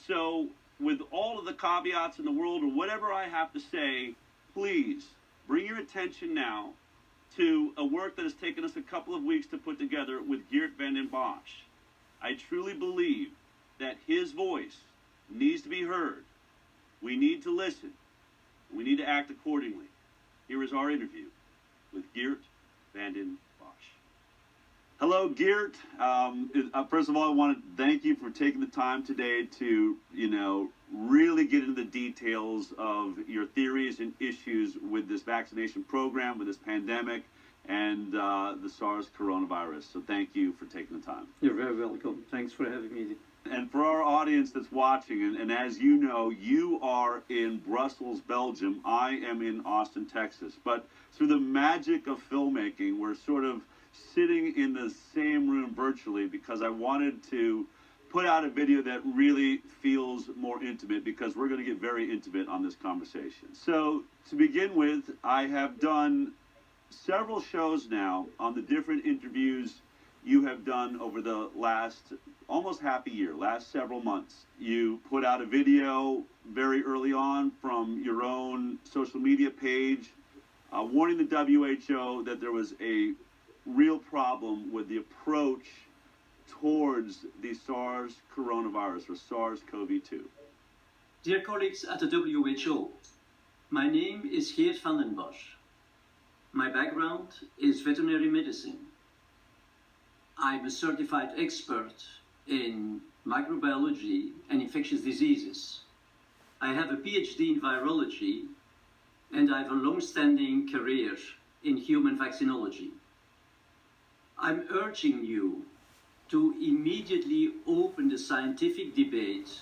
So with all of the caveats in the world or whatever I have to say, please bring your attention now to a work that has taken us a couple of weeks to put together with Vanden Bossche. I truly believe that his voice needs to be heard. We need to listen. We need to act accordingly. Here is our interview with Vanden Bossche. Hello, Geert. First of all, I want to thank you for taking the time today to, really get into the details of your theories and issues with this vaccination program, with this pandemic, and the SARS coronavirus. So thank you for taking the time. You're very welcome. Thanks for having me. And for our audience that's watching, and as you know, you are in Brussels, Belgium. I am in Austin, Texas. But through the magic of filmmaking, we're sort of sitting in the same room virtually because I wanted to put out a video that really feels more intimate, because we're going to get very intimate on this conversation. So to begin with, I have done several shows now on the different interviews you have done over the last almost half a year, last several months. You put out a video very early on from your own social media page warning the WHO that there was a real problem with the approach towards the SARS coronavirus, or SARS-CoV-2. Dear colleagues at the WHO, my name is Vanden Bossche. My background is veterinary medicine. I'm a certified expert in microbiology and infectious diseases. I have a PhD in virology, and I have a long-standing career in human vaccinology. I'm urging you to immediately open the scientific debate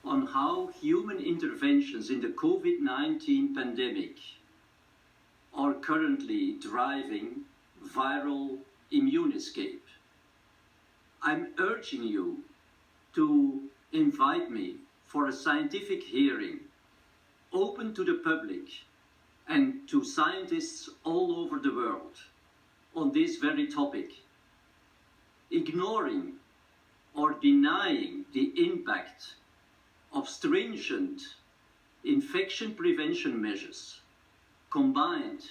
on how human interventions in the COVID-19 pandemic are currently driving viral immune escape. I'm urging you to invite me for a scientific hearing open to the public and to scientists all over the world on this very topic. Ignoring or denying the impact of stringent infection prevention measures combined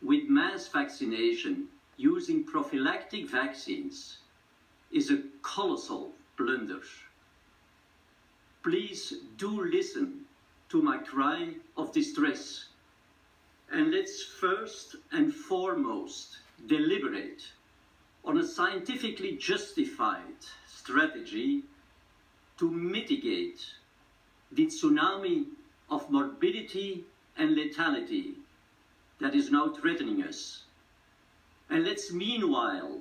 with mass vaccination using prophylactic vaccines is a colossal blunder. Please do listen to my cry of distress, and let's first and foremost deliberate on a scientifically justified strategy to mitigate the tsunami of morbidity and lethality that is now threatening us. And let's meanwhile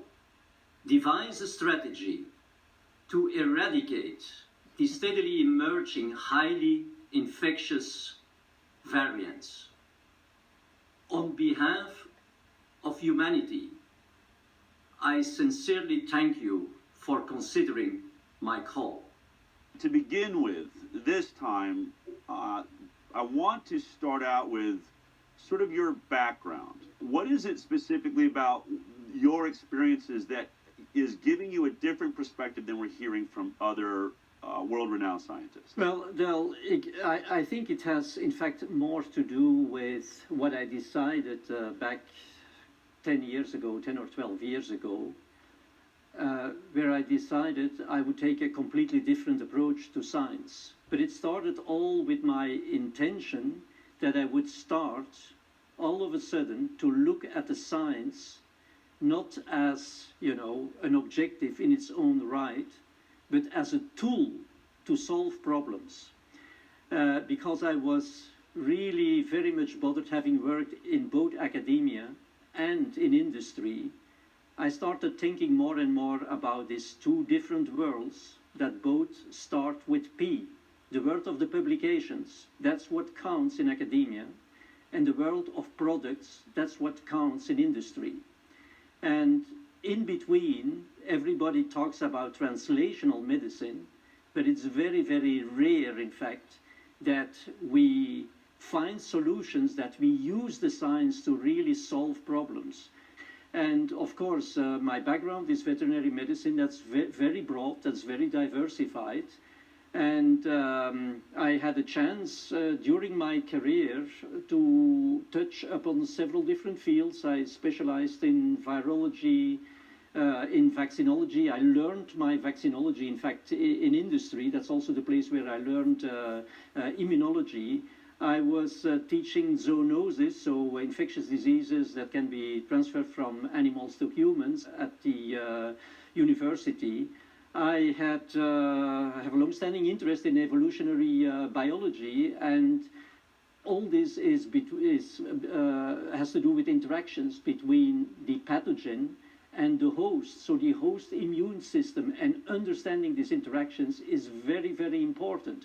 devise a strategy to eradicate the steadily emerging highly infectious variants. On behalf of humanity, I sincerely thank you for considering my call. To begin with, this time, I want to start out with sort of your background. What is it specifically about your experiences that is giving you a different perspective than we're hearing from other world-renowned scientists? Well, Del, I think it has, in fact, more to do with what I decided back 10 years ago, 10 or 12 years ago, where I decided I would take a completely different approach to science. But it started all with my intention that I would start all of a sudden to look at the science not as, an objective in its own right, but as a tool to solve problems. Because I was really very much bothered, having worked in both academia and in industry, I started thinking more and more about these two different worlds that both start with P, the world of the publications, that's what counts in academia, and the world of products, that's what counts in industry. And in between, everybody talks about translational medicine, but it's very, very rare, in fact, that we find solutions, that we use the science to really solve problems. And of course, my background is veterinary medicine. That's very broad, that's very diversified. And I had a chance during my career to touch upon several different fields. I specialized in virology, in vaccinology. I learned my vaccinology, in fact, in industry. That's also the place where I learned immunology. I was teaching zoonosis, so infectious diseases that can be transferred from animals to humans at the university. I have a long-standing interest in evolutionary biology, and all this has to do with interactions between the pathogen and the host. So the host immune system, and understanding these interactions is very, very important.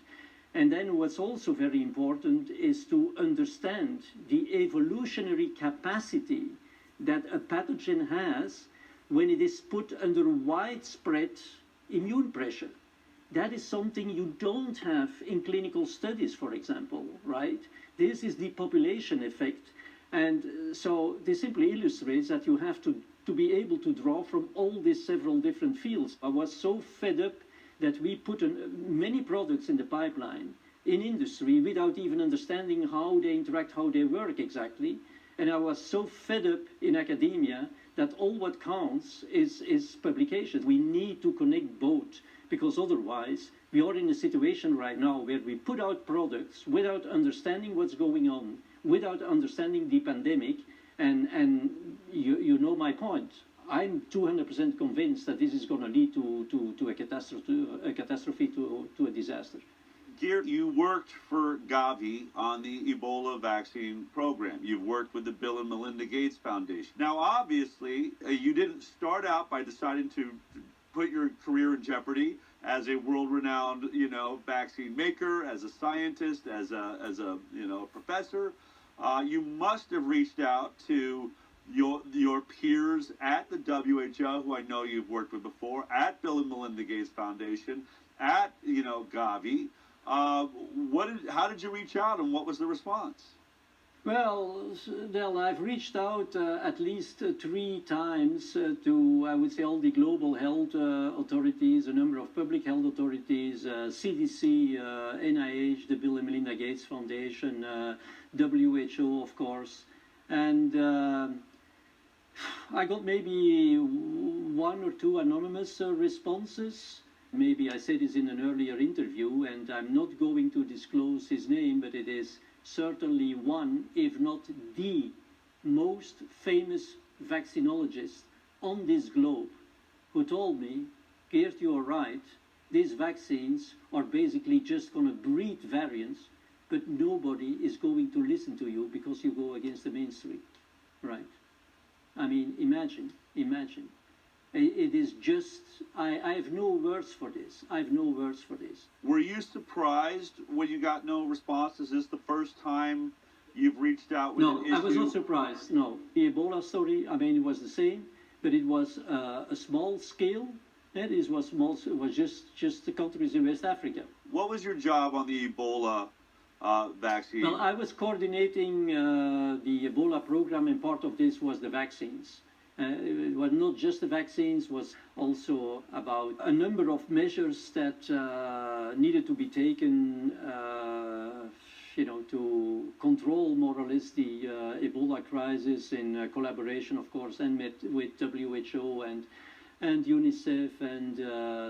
And then what's also very important is to understand the evolutionary capacity that a pathogen has when it is put under widespread immune pressure. That is something you don't have in clinical studies, for example, right? This is the population effect. And so this simply illustrates that you have to be able to draw from all these several different fields. I was so fed up that we put many products in the pipeline in industry without even understanding how they interact, how they work exactly. And I was so fed up in academia that all what counts is publication. We need to connect both, because otherwise we are in a situation right now where we put out products without understanding what's going on, without understanding the pandemic, and you know my point. I'm 200% convinced that this is going to lead to a catastrophe, to a disaster. Geert, you worked for Gavi on the Ebola vaccine program. You've worked with the Bill and Melinda Gates Foundation. Now, obviously, you didn't start out by deciding to put your career in jeopardy as a world-renowned, vaccine maker, as a scientist, as a professor. You must have reached out to your peers at the WHO, who I know you've worked with before, at Bill and Melinda Gates Foundation, at Gavi. How did you reach out, and what was the response? Well, I've reached out at least 3 times to, I would say, all the global health authorities, a number of public health authorities, CDC, NIH, the Bill and Melinda Gates Foundation, WHO, of course. And I got maybe 1 or 2 anonymous responses. Maybe I said this in an earlier interview, and I'm not going to disclose his name, but it is certainly one, if not the most famous vaccinologist on this globe, who told me, Geert, you are right, these vaccines are basically just going to breed variants, but nobody is going to listen to you because you go against the mainstream, right? I mean, imagine. It is just, I have no words for this. I have no words for this. Were you surprised when you got no response? Is this the first time you've reached out with an issue? No, I was not surprised, no. The Ebola story, I mean, it was the same, but it was a small scale. It was small, it was just the countries in West Africa. What was your job on the Ebola vaccine? Well, I was coordinating the Ebola program, and part of this was the vaccines. It was not just the vaccines, was also about a number of measures that needed to be taken, to control more or less the Ebola crisis in collaboration, of course, and with WHO and UNICEF and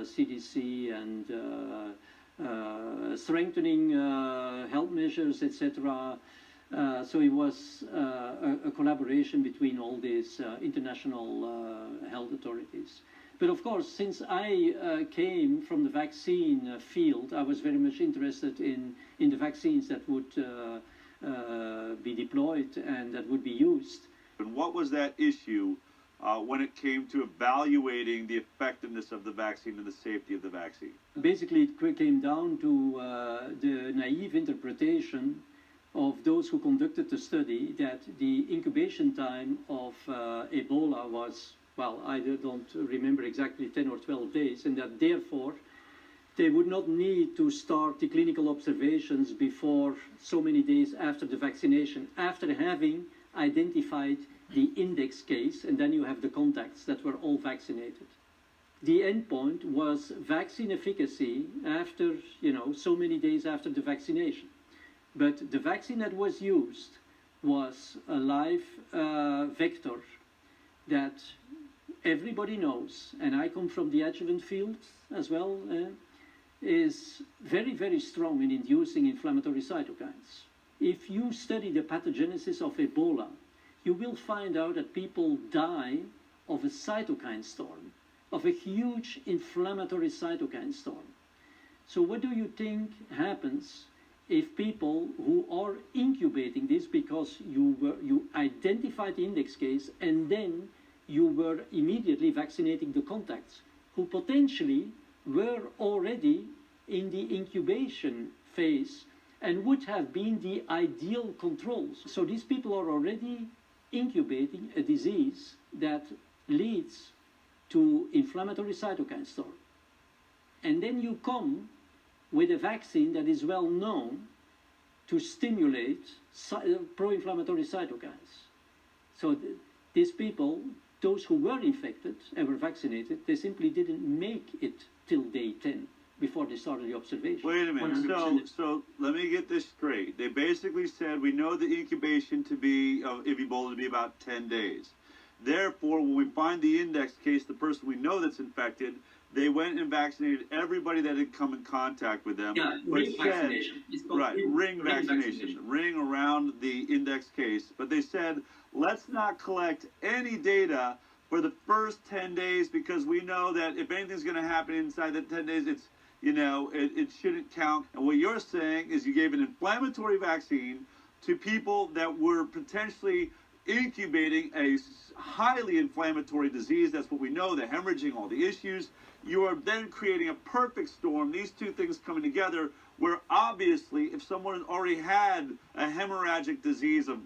CDC and strengthening health measures, etc. So it was a collaboration between all these international health authorities. But of course, since I came from the vaccine field, I was very much interested in the vaccines that would be deployed and that would be used. And what was that issue when it came to evaluating the effectiveness of the vaccine and the safety of the vaccine? Basically, it came down to the naive interpretation of those who conducted the study that the incubation time of Ebola was, well, I don't remember exactly, 10 or 12 days, and that therefore they would not need to start the clinical observations before so many days after the vaccination, after having identified the index case, and then you have the contacts that were all vaccinated. the endpoint was vaccine efficacy after, so many days after the vaccination. But the vaccine that was used was a live vector that everybody knows, and I come from the adjuvant field as well, is very, very strong in inducing inflammatory cytokines. If you study the pathogenesis of Ebola, you will find out that people die of a cytokine storm, of a huge inflammatory cytokine storm. So what do you think happens if people who are incubating this, because you identified the index case and then you were immediately vaccinating the contacts who potentially were already in the incubation phase and would have been the ideal controls. So these people are already incubating a disease that leads to inflammatory cytokine storm. And then you come with a vaccine that is well known to stimulate pro-inflammatory cytokines. So these people, those who were infected and were vaccinated, they simply didn't make it till day 10 before they started the observation. Wait a minute. So let me get this straight. They basically said we know the incubation to be of Ebola to be about 10 days. Therefore, when we find the index case, the person we know that's infected, they went and vaccinated everybody that had come in contact with them. Yeah, ring vaccination. Right, ring vaccination. Ring around the index case. But they said, let's not collect any data for the first 10 days because we know that if anything's going to happen inside the 10 days, it's, it shouldn't count. And what you're saying is you gave an inflammatory vaccine to people that were potentially incubating a highly inflammatory disease. That's what we know, the hemorrhaging, all the issues. You are then creating a perfect storm, these two things coming together, where obviously if someone already had a hemorrhagic disease of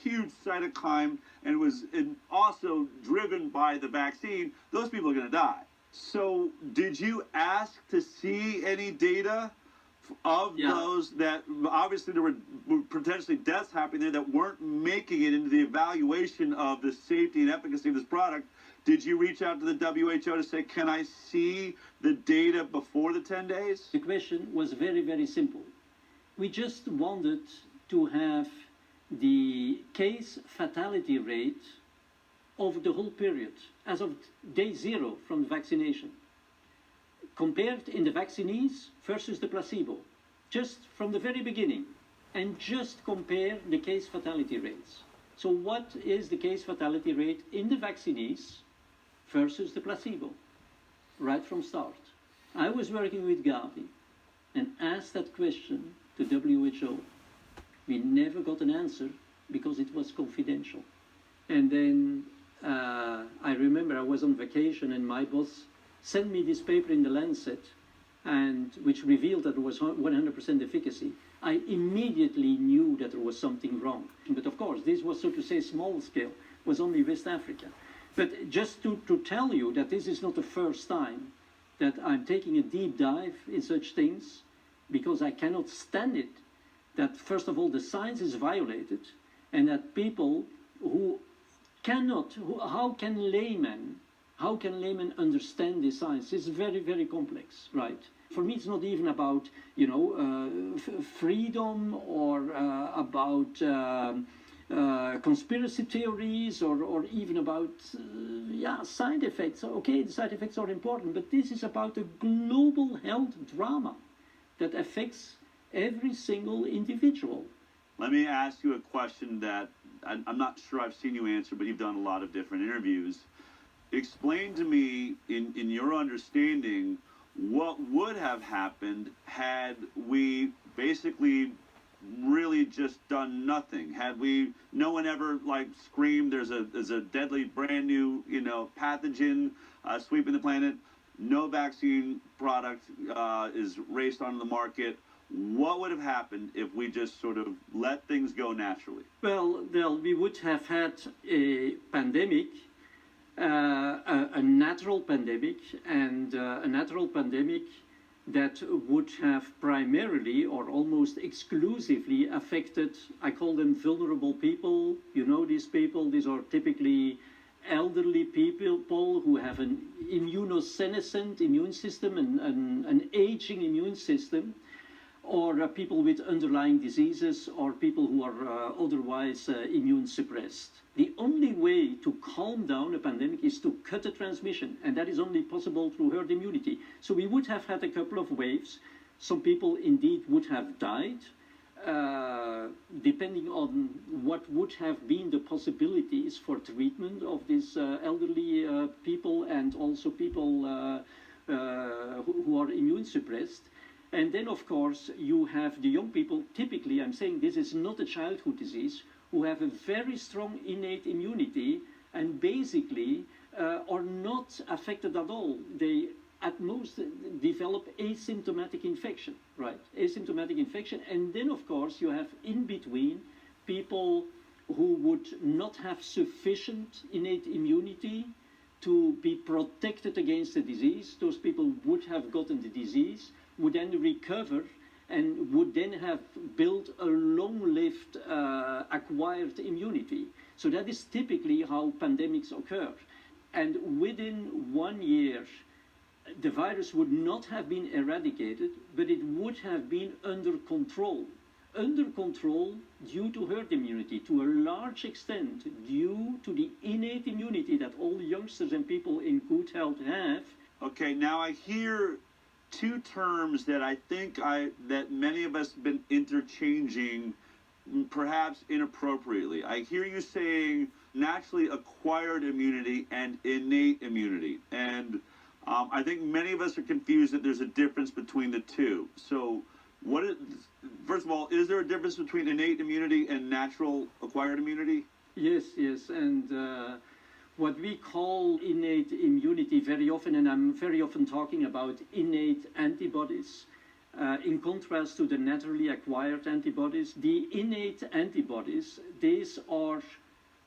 huge cytokine and was also driven by the vaccine, those people are going to die. So did you ask to see any data of those that obviously there were potentially deaths happening there that weren't making it into the evaluation of the safety and efficacy of this product? Did you reach out to the WHO to say, can I see the data before the 10 days? The question was very, very simple. We just wanted to have the case fatality rate over the whole period, as of day 0 from the vaccination, compared in the vaccinees versus the placebo, just from the very beginning, and just compare the case fatality rates. So what is the case fatality rate in the vaccinees versus the placebo, right from start? I was working with Gavi and asked that question to WHO. We never got an answer because it was confidential. And then I remember I was on vacation and my boss sent me this paper in the Lancet, and which revealed that there was 100% efficacy. I immediately knew that there was something wrong. But of course, this was, so to say, small scale, was only West Africa. But just to tell you that this is not the first time that I'm taking a deep dive in such things, because I cannot stand it, that first of all the science is violated, and that people who cannot, how can laymen understand this science? It's very, very complex, right? For me, it's not even about, freedom or about conspiracy theories or even about, side effects. Okay, the side effects are important, but this is about a global health drama that affects every single individual. Let me ask you a question that I'm not sure I've seen you answer, but you've done a lot of different interviews. Explain to me, in your understanding, what would have happened had we basically really just done nothing? Had no one ever screamed there's a deadly brand new pathogen sweeping the planet, no vaccine product is raced onto the market? What would have happened if we just sort of let things go naturally? Well, we would have had a pandemic, a natural pandemic, and a natural pandemic that would have primarily or almost exclusively affected, I call them vulnerable people. You know these people, these are typically elderly people who have an immunosenescent immune system, an aging immune system, or people with underlying diseases, or people who are otherwise immune suppressed. The only way to calm down a pandemic is to cut the transmission, and that is only possible through herd immunity. So we would have had a couple of waves. Some people indeed would have died, depending on what would have been the possibilities for treatment of these elderly people, and also people who are immune suppressed. And then, of course, you have the young people. Typically, I'm saying this is not a childhood disease, who have a very strong innate immunity and basically are not affected at all. They at most develop asymptomatic infection, right? Asymptomatic infection. And then, of course, you have in between people who would not have sufficient innate immunity to be protected against the disease. Those people would have gotten the disease, would then recover, and would then have built a long-lived acquired immunity. So that is typically how pandemics occur. And within 1 year, the virus would not have been eradicated, but it would have been under control. Under control due to herd immunity, to a large extent due to the innate immunity that all youngsters and people in good health have. Okay, now I hear two terms that I think that many of us have been interchanging, perhaps inappropriately. I hear you saying naturally acquired immunity and innate immunity, and I think many of us are confused that there's a difference between the two. So, first of all, is there a difference between innate immunity and natural acquired immunity? Yes, and what we call innate immunity very often, and I'm very often talking about innate antibodies, in contrast to the naturally acquired antibodies. The innate antibodies, these are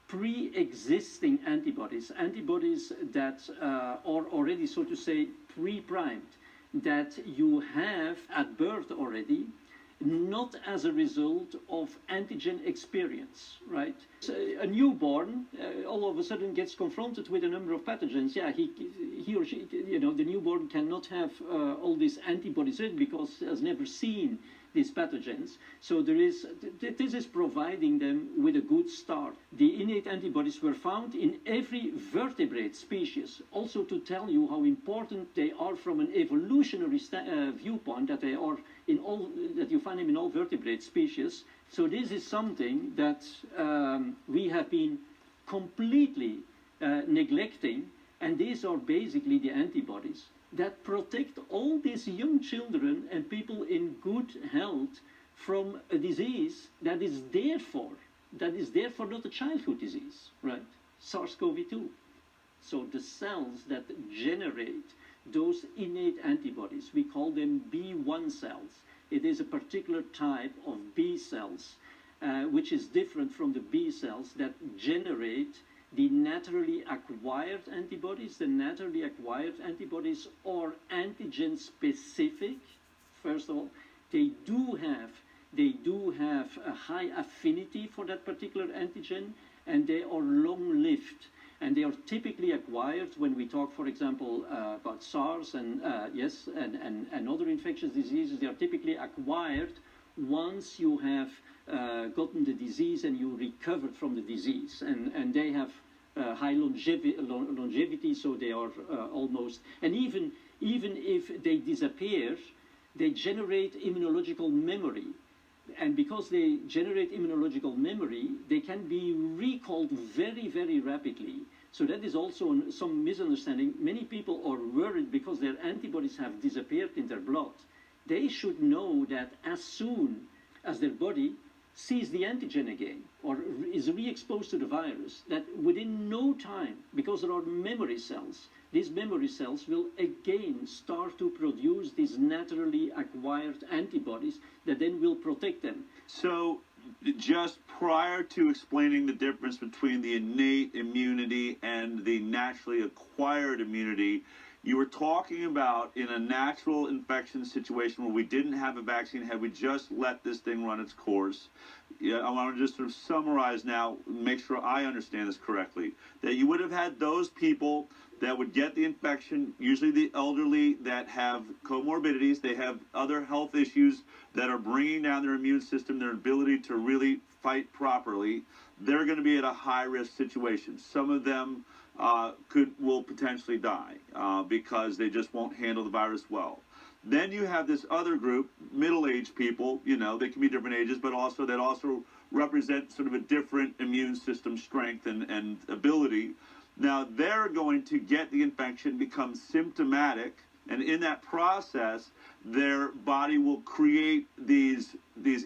pre-existing antibodies, antibodies that are already, so to say, pre-primed, that you have at birth already, not as a result of antigen experience, right? So a newborn all of a sudden gets confronted with a number of pathogens. Yeah, he or she, the newborn cannot have all these antibodies in because he has never seen these pathogens. So this is providing them with a good start. The innate antibodies were found in every vertebrate species, also to tell you how important they are from an evolutionary viewpoint, that they are that you find them in all vertebrate species. So this is something that we have been completely neglecting, and these are basically the antibodies that protect all these young children and people in good health from a disease that is therefore not a childhood disease, right? SARS-CoV-2. So the cells that generate those innate antibodies, we call them B1 cells. It is a particular type of B cells, which is different from the B cells that generate the naturally acquired antibodies. The naturally acquired antibodies are antigen specific. First of all, they do have a high affinity for that particular antigen, and they are long-lived. And they are typically acquired when we talk, for example, about SARS and other infectious diseases. They are typically acquired once you have gotten the disease and you recovered from the disease, and they have high longevity, so they are almost, and even if they disappear, they generate immunological memory, and because they generate immunological memory, they can be recalled very, very rapidly. So that is also some misunderstanding. Many people are worried because their antibodies have disappeared in their blood. They should know that as soon as their body sees the antigen again or is re-exposed to the virus, that within no time, because there are memory cells, these memory cells will again start to produce these naturally acquired antibodies that then will protect them. So just prior to explaining the difference between the innate immunity and the naturally acquired immunity, You were talking about in a natural infection situation where we didn't have a vaccine, had we just let this thing run its course. Yeah, I want to just sort of summarize now, make sure I understand this correctly, that you would have had those people that would get the infection, usually the elderly that have comorbidities, they have other health issues that are bringing down their immune system, their ability to really fight properly. They're going to be at a high risk situation. Some of them will potentially die because they just won't handle the virus well. Then you have this other group, middle-aged people. You know, they can be different ages, but also that also represent sort of a different immune system strength and ability. Now they're going to get the infection, become symptomatic, and in that process, their body will create these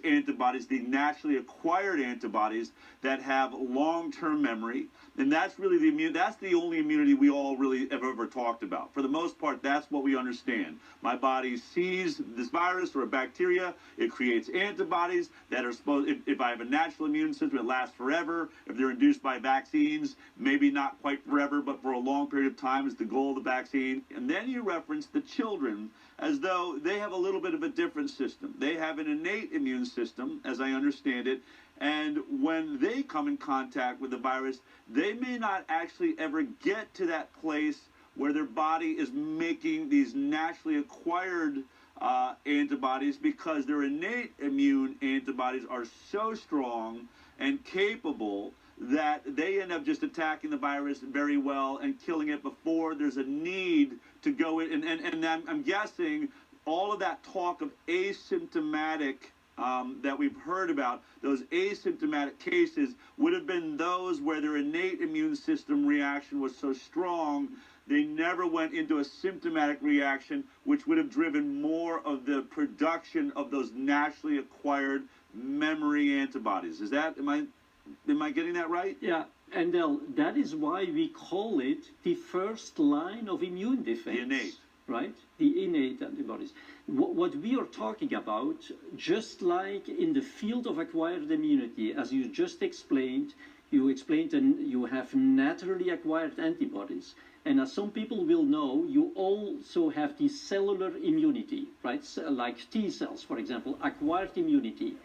antibodies, the naturally acquired antibodies that have long-term memory. And that's really that's the only immunity we all really have ever talked about. For the most part, that's what we understand. My body sees this virus or a bacteria, it creates antibodies that are supposed, if I have a natural immune system, it lasts forever. If they're induced by vaccines, maybe not quite forever, but for a long period of time is the goal of the vaccine. And then you reference the children as though they have a little bit of a different system. They have an innate immune system, as I understand it, and when they come in contact with the virus, they may not actually ever get to that place where their body is making these naturally acquired antibodies, because their innate immune antibodies are so strong and capable that they end up just attacking the virus very well and killing it before there's a need to go in. And I'm guessing all of that talk of asymptomatic that we've heard about, those asymptomatic cases would have been those where their innate immune system reaction was so strong they never went into a symptomatic reaction, which would have driven more of the production of those naturally acquired memory antibodies. Am I getting that right? Yeah, and that is why we call it the first line of immune defense. The innate. Right? The innate antibodies. What we are talking about, just like in the field of acquired immunity, as you just explained, and you have naturally acquired antibodies. And as some people will know, you also have the cellular immunity, right? So, like T cells, for example, acquired immunity.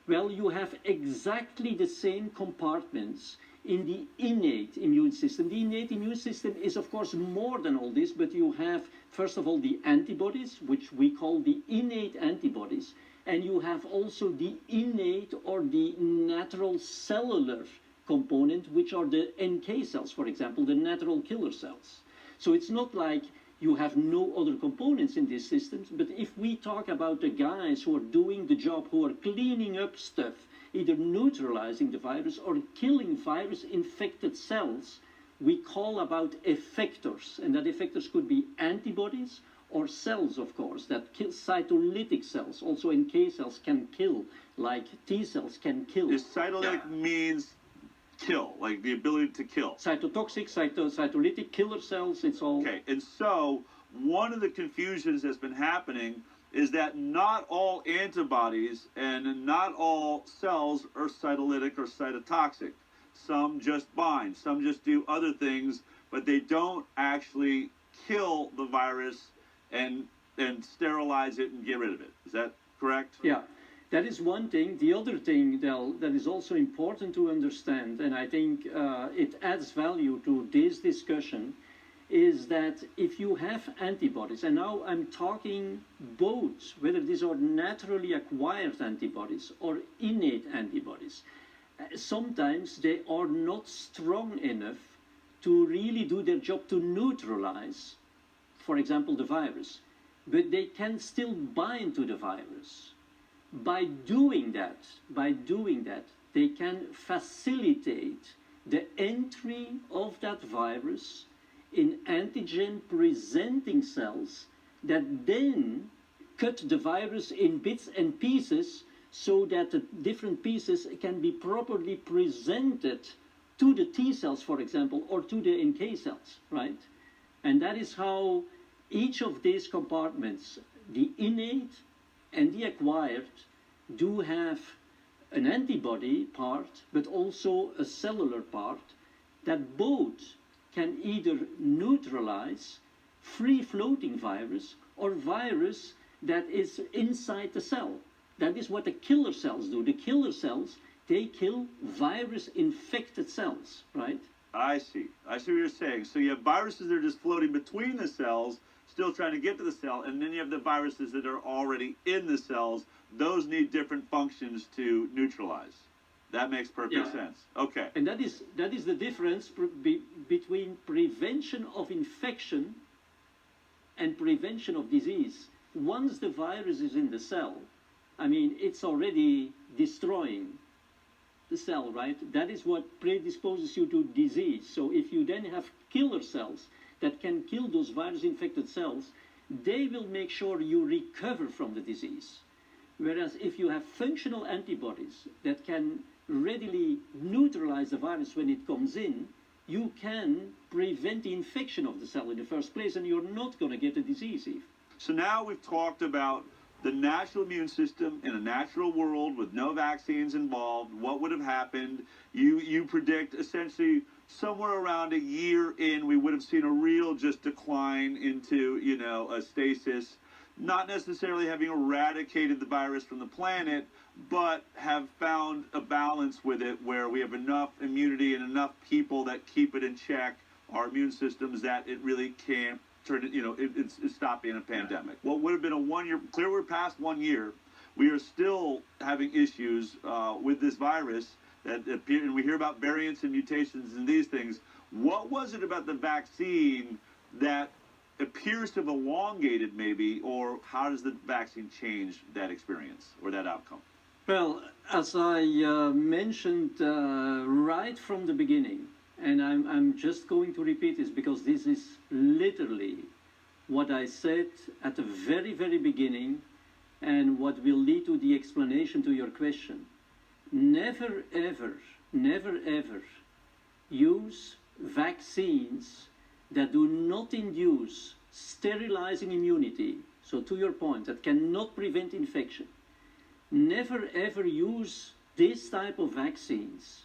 Well, you have exactly the same compartments in the innate immune system. The innate immune system is, of course, more than all this, but you have, first of all, the antibodies, which we call the innate antibodies, and you have also the innate or the natural cellular component, which are the NK cells, for example, the natural killer cells. So it's not like you have no other components in these systems, but if we talk about the guys who are doing the job, who are cleaning up stuff, either neutralizing the virus or killing virus-infected cells, we call about effectors. And that effectors could be antibodies or cells, of course, that kill cytolytic cells. Also NK cells can kill, like T cells can kill. Cytolytic means kill, like the ability to kill. Cytotoxic, cytolytic killer cells, it's all... Okay, and so one of the confusions that's been happening is that not all antibodies and not all cells are cytolytic or cytotoxic. Some just bind, some just do other things, but they don't actually kill the virus and sterilize it and get rid of it. Is that correct? Yeah, that is one thing. The other thing, Del, that is also important to understand, and I think it adds value to this discussion, is that if you have antibodies, and now I'm talking both, whether these are naturally acquired antibodies or innate antibodies, sometimes they are not strong enough to really do their job to neutralize, for example, the virus. But they can still bind to the virus. By doing that, they can facilitate the entry of that virus in antigen-presenting cells that then cut the virus in bits and pieces so that the different pieces can be properly presented to the T cells, for example, or to the NK cells, right? And that is how each of these compartments, the innate and the acquired, do have an antibody part, but also a cellular part, that both can either neutralize free-floating virus or virus that is inside the cell. That is what the killer cells do. The killer cells, they kill virus-infected cells, right? I see. I see what you're saying. So you have viruses that are just floating between the cells, still trying to get to the cell, and then you have the viruses that are already in the cells. Those need different functions to neutralize. That makes perfect sense. Okay. And that is the difference between prevention of infection and prevention of disease. Once the virus is in the cell, I mean, it's already destroying the cell, right? That is what predisposes you to disease. So if you then have killer cells that can kill those virus-infected cells, they will make sure you recover from the disease. Whereas if you have functional antibodies that can readily neutralize the virus when it comes in, you can prevent the infection of the cell in the first place, and you're not going to get the disease, Eve. So now we've talked about the natural immune system in a natural world with no vaccines involved. What would have happened? You predict essentially somewhere around a year in, we would have seen a real just decline into, you know, a stasis, not necessarily having eradicated the virus from the planet, but have found a balance with it where we have enough immunity and enough people that keep it in check, our immune systems, that it really can't turn it, you know, it's stopped being a pandemic. What would have been a 1 year, clear we're past 1 year, we are still having issues with this virus that appear, and we hear about variants and mutations and these things. What was it about the vaccine that appears to have elongated maybe, or how does the vaccine change that experience or that outcome? Well, as I mentioned right from the beginning, and I'm just going to repeat this because this is literally what I said at the very, very beginning and what will lead to the explanation to your question. Never, ever, never, ever use vaccines that do not induce sterilizing immunity. So to your point, that cannot prevent infection. Never, ever use this type of vaccines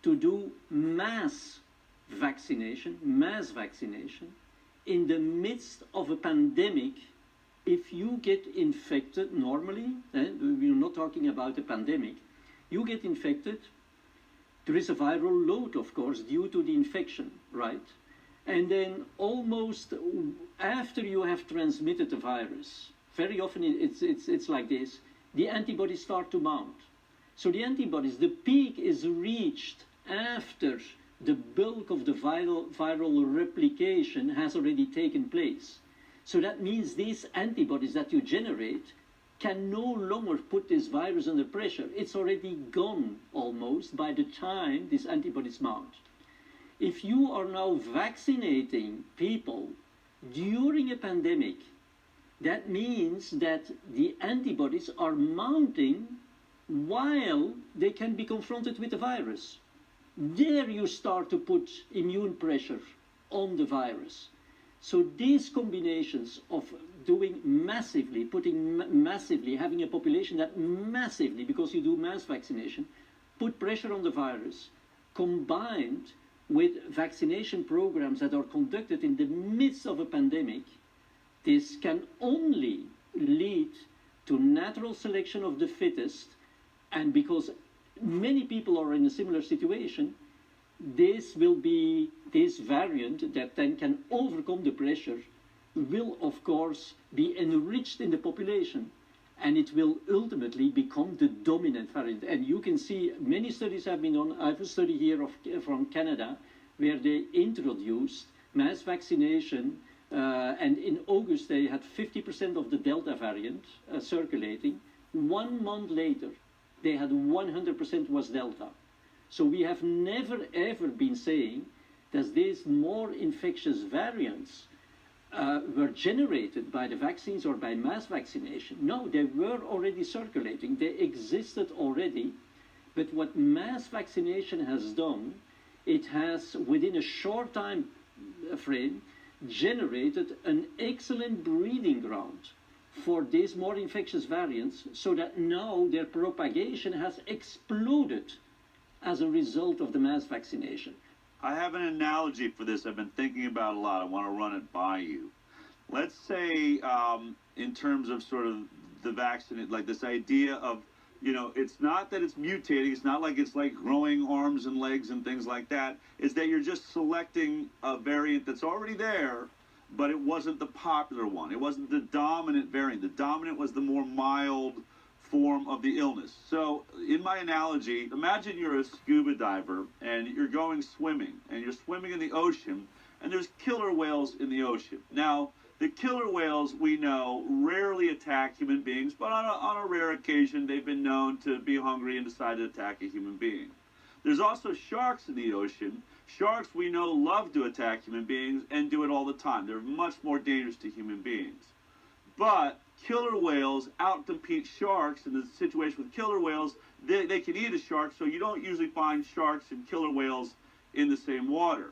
to do mass vaccination in the midst of a pandemic. If you get infected normally, we're not talking about a pandemic, you get infected, there is a viral load, of course, due to the infection, right? And then almost after you have transmitted the virus, very often it's like this, the antibodies start to mount. So the antibodies, the peak is reached after the bulk of the viral replication has already taken place. So that means these antibodies that you generate can no longer put this virus under pressure. It's already gone almost by the time these antibodies mount. If you are now vaccinating people during a pandemic, that means that the antibodies are mounting while they can be confronted with the virus. There you start to put immune pressure on the virus. So these combinations of doing massively, massively, having a population that massively, because you do mass vaccination, put pressure on the virus, combined with vaccination programs that are conducted in the midst of a pandemic, this can only lead to natural selection of the fittest, and because many people are in a similar situation, this variant that then can overcome the pressure will of course be enriched in the population, and it will ultimately become the dominant variant. And you can see many studies have been done. I have a study here from Canada where they introduced mass vaccination, and in August they had 50% of the Delta variant circulating. 1 month later they had 100% was Delta. So we have never ever been saying that these more infectious variants were generated by the vaccines or by mass vaccination. No, they were already circulating. They existed already. But what mass vaccination has done, it has, within a short time frame, generated an excellent breeding ground for these more infectious variants, so that now their propagation has exploded as a result of the mass vaccination. I have an analogy for this I've been thinking about a lot. I want to run it by you. let's say in terms of sort of the vaccine, like this idea of, it's not that it's mutating. It's not like it's like growing arms and legs and things like that. It's that you're just selecting a variant that's already there, but it wasn't the popular one. It wasn't the dominant variant. The dominant was the more mild form of the illness. So in my analogy, imagine you're a scuba diver and you're going swimming and you're swimming in the ocean and there's killer whales in the ocean. Now, the killer whales, we know, rarely attack human beings, but on a rare occasion, they've been known to be hungry and decide to attack a human being. There's also sharks in the ocean. Sharks, we know, love to attack human beings and do it all the time. They're much more dangerous to human beings. But killer whales outcompete sharks in the situation with killer whales. They can eat a shark, so you don't usually find sharks and killer whales in the same water.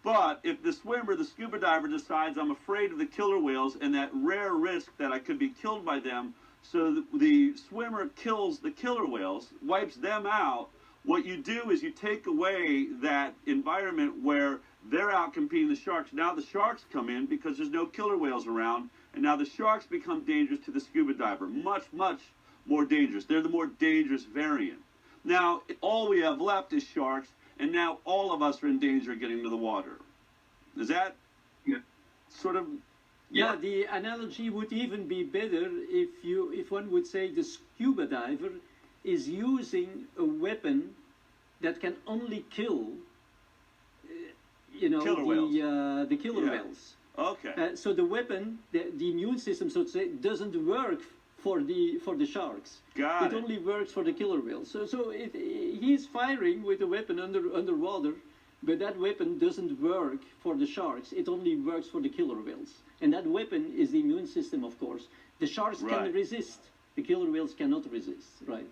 But if the swimmer, the scuba diver, decides I'm afraid of the killer whales and that rare risk that I could be killed by them, so the swimmer kills the killer whales, wipes them out, what you do is you take away that environment where they're out competing the sharks. Now the sharks come in because there's no killer whales around, and now the sharks become dangerous to the scuba diver. Much, much more dangerous. They're the more dangerous variant. Now, all we have left is sharks, and now all of us are in danger of getting into the water. Is that sort of... Yeah, the analogy would even be better if one would say the scuba diver is using a weapon that can only kill, the killer whales. Okay. So the weapon, the immune system, so to say, doesn't work for the sharks. Got it. It only works for the killer whales. So he's firing with a weapon underwater, but that weapon doesn't work for the sharks. It only works for the killer whales. And that weapon is the immune system, of course. The sharks can resist. The killer whales cannot resist, right?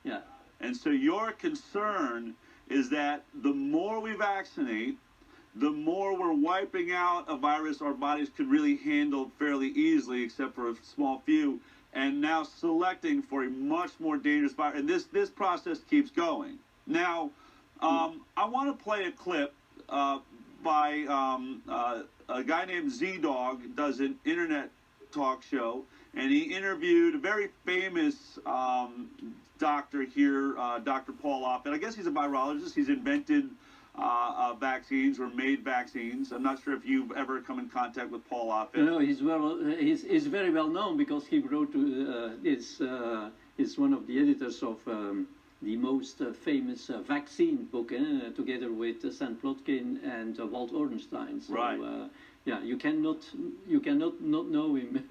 Yeah. And so your concern is that the more we vaccinate, the more we're wiping out a virus our bodies could really handle fairly easily, except for a small few, and now selecting for a much more dangerous virus. And this process keeps going. Now, I want to play a clip by a guy named Z-Dog, does an internet talk show, and he interviewed a very famous doctor here, Dr. Paul Offit. I guess he's a virologist. He's invented vaccines or made vaccines. I'm not sure if you've ever come in contact with Paul Offit. No, he's very well known because he wrote is one of the editors of the most famous vaccine book, together with Sam Plotkin and Walt Ornstein. So, right. Yeah, you cannot not know him.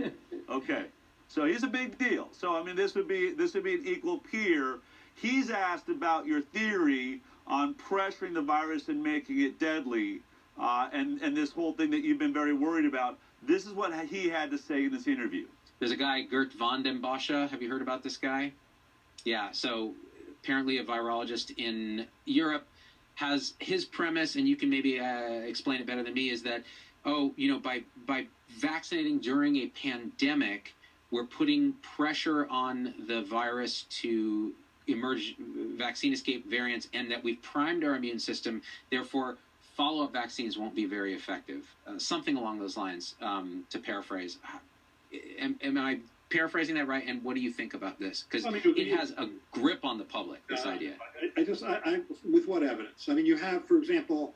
Okay, so he's a big deal. So I mean, this would be an equal peer. He's asked about your theory on pressuring the virus and making it deadly, and this whole thing that you've been very worried about. This is what he had to say in this interview. There's a guy, Vanden, Bossche. Have you heard about this guy? Yeah, so apparently a virologist in Europe has his premise, and you can maybe explain it better than me, is that, by vaccinating during a pandemic, we're putting pressure on the virus to emerge vaccine escape variants, and that we've primed our immune system, therefore follow-up vaccines won't be very effective. Something along those lines, to paraphrase. Am I paraphrasing that right? And what do you think about this? Because it has a grip on the public, this idea. I with what evidence? I mean, you have, for example,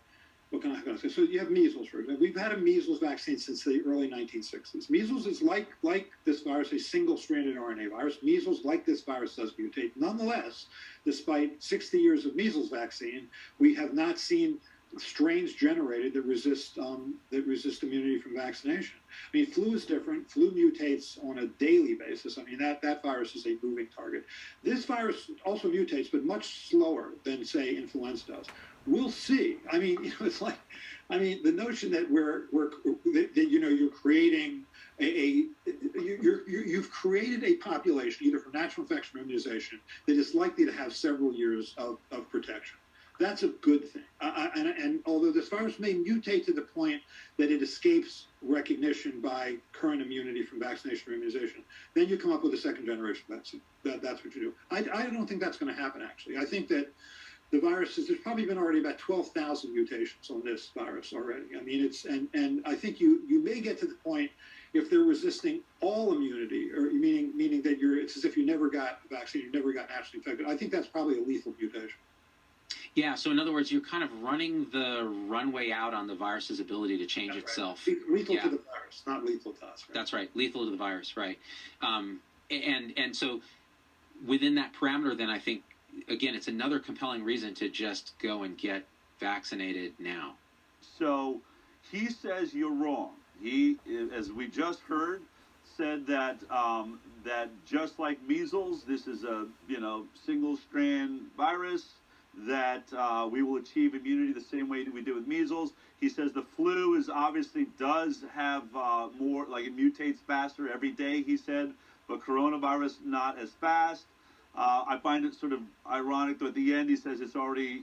what can I say? So you have measles, for example. We've had a measles vaccine since the early 1960s. Measles is like this virus, a single-stranded RNA virus. Measles, like this virus, does mutate. Nonetheless, despite 60 years of measles vaccine, we have not seen strains generated that resist immunity from vaccination. I mean, flu is different. Flu mutates on a daily basis. I mean, that virus is a moving target. This virus also mutates, but much slower than, say, influenza does. We'll see. I mean, it's like, the notion that you're creating you've created a population, either from natural infection or immunization, that is likely to have several years of protection. That's a good thing. And although this virus may mutate to the point that it escapes recognition by current immunity from vaccination or immunization, then you come up with a second generation vaccine. That's what you do. I don't think that's going to happen, actually. I think that the viruses, there's probably been already about 12,000 mutations on this virus already. I mean, and I think you may get to the point if they're resisting all immunity, or meaning that it's as if you never got the vaccine, you never got naturally infected. I think that's probably a lethal mutation. Yeah, so in other words, you're kind of running the runway out on the virus's ability to change itself. Lethal to the virus, not lethal to us. Right? That's right, lethal to the virus, right. And so within that parameter, then I think, again, it's another compelling reason to just go and get vaccinated now. So he says you're wrong. He, as we just heard, said that that just like measles, this is a single-strand virus, that we will achieve immunity the same way that we did with measles. He says the flu does have more, like it mutates faster every day, he said, but coronavirus not as fast. I find it sort of ironic that at the end he says it's already,